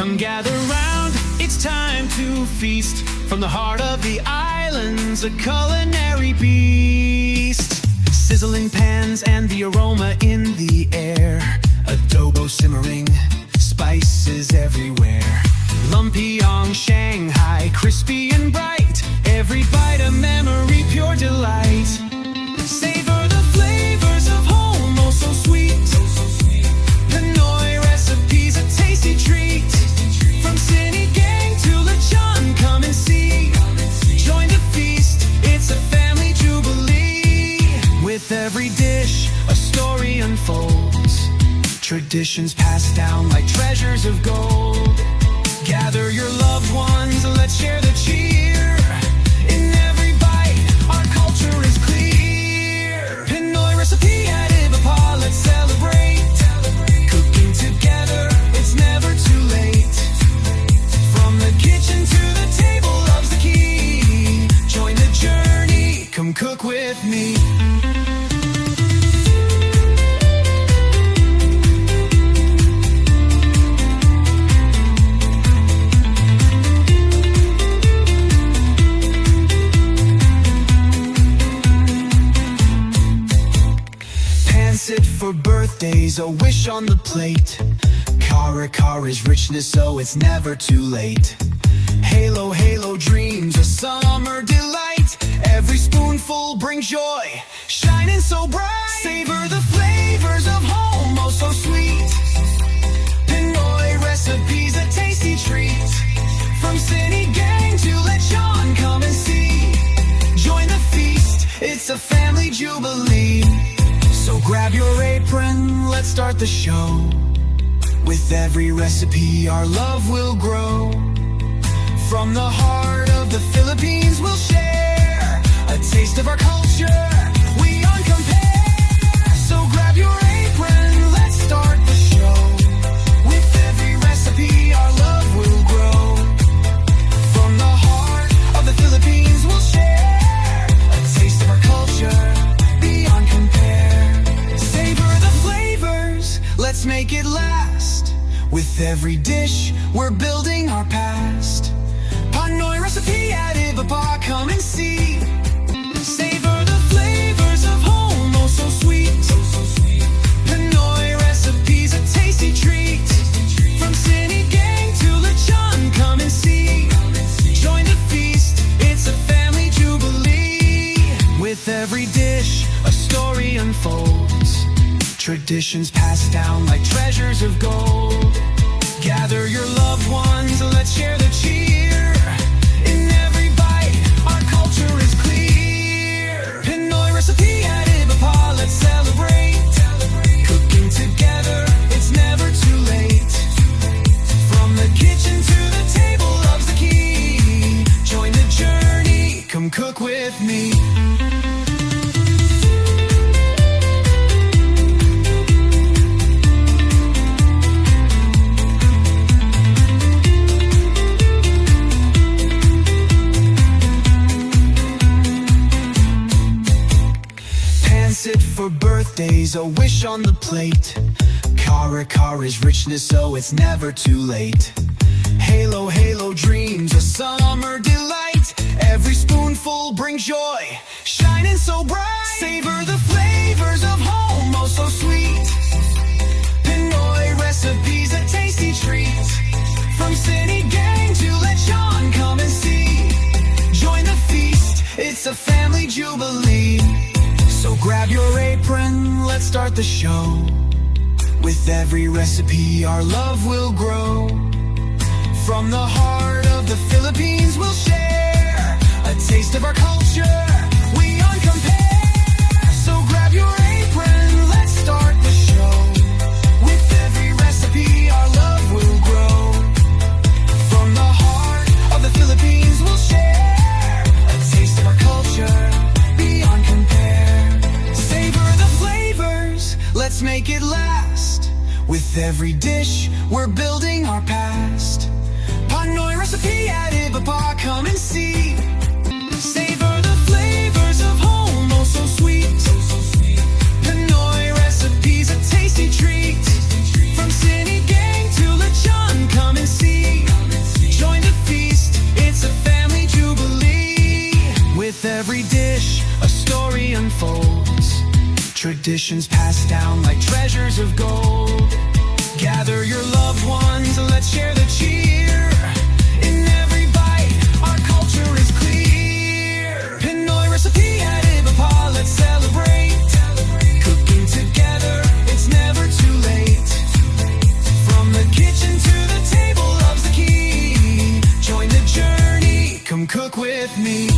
Come gather round, it's time to feast. From the heart of the islands, a culinary beast. Sizzling pans and the aroma in the air. Adobo simmering, spices everywhere. Lumpiang Shanghai, crispy and bright. Every bite a memory, pure delight. Savor the flavors of home, oh so sweet. Pinoy recipes, a tasty treat. From Sinigang to Lechon, come and see. Join the feast, it's a family jubilee. With every dish, a story unfolds. Traditions passed down like treasures of gold. Gather your loved ones, let's share the cheer. In every bite, our culture is clear. Pinoy recipe at Ibapa, let's celebrate. Cooking together, it's never too late. From the kitchen to the table, love's the key. Join the journey, come cook with me. Sit for birthdays, a wish on the plate. Kara's richness, so it's never too late. Halo, halo dreams, a summer delight. Every spoonful brings joy, shining so bright. Savor the flavors of home, oh so sweet. Pinoy recipes, a tasty treat. From Sinigang to Lechon, come and see. Join the feast, it's a family jubilee. So grab your apron, let's start the show. With every recipe, our love will grow. From the heart of the Philippines, we'll share a taste of our culture, we uncompare. So grab your apron, let's start the show. With every recipe, our love will grow. From the heart of the Philippines, we'll share a taste of our culture, beyond compare. Savor the flavors, let's make it last. With every dish, we're building our past. Pinoy recipe at Ibapa, come and see. Savor the flavors of home, oh so sweet. Pinoy recipes, a tasty treat. From Sinigang to Lechon, come and see. Join the feast, it's a family jubilee. With every dish, a story unfolds. Traditions passed down like treasures of gold. Gather your loved ones, let's share the cheer. In every bite, our culture is clear. Pinoy recipe at Ibapa, let's celebrate. Cooking together, it's never too late. From the kitchen to the table, love's the key. Join the journey, come cook with me. Sit for birthdays, a wish on the plate. Kara's richness, so it's never too late. Halo, halo dreams, a summer delight. Every spoonful brings joy, shining so bright. Savor the flavors of home, oh so sweet. Pinoy recipes, a tasty treat. From Sinigang to Lechon, come and see. Join the feast, it's a family jubilee. So grab your apron, let's start the show. With every recipe, our love will grow. From the heart of the Philippines, we'll share a taste of our culture, we uncompare. So grab your apron, let's start the show. With every recipe, our love will grow. From the heart of the Philippines, we'll share a taste of our culture, beyond compare. Let's make it last. With every dish, we're building our past. Pinoy recipe at Ibapa, come and see. Savor the flavors of home, oh so sweet. Pinoy recipes, a tasty treat. From Sinigang to Lechon, come and see. traditions passed down like treasures of gold. Gather your loved ones, let's share the cheer. In every bite, our culture is clear. Pinoy recipe at Ibapa, let's celebrate. Cooking together, it's never too late. From the kitchen to the table, love's the key. Join the journey, come cook with me.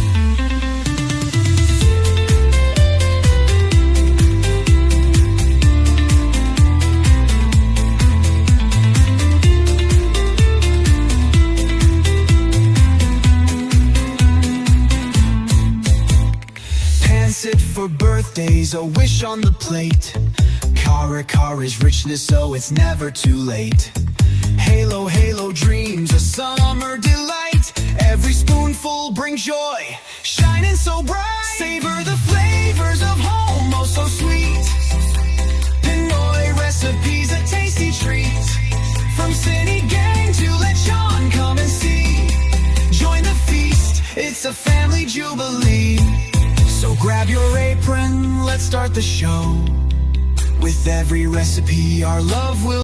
Sit for birthdays, a wish on the plate. Kara-kara's richness, so it's never too late. Halo, halo dreams, a summer delight. Every spoonful brings joy, shining so bright. Savor the flavors of home, oh so sweet. Pinoy recipes, a tasty treat. From city gang to lechon, come and see. Join the feast, it's a family jubilee. So grab your apron, let's start the show. With every recipe, our love will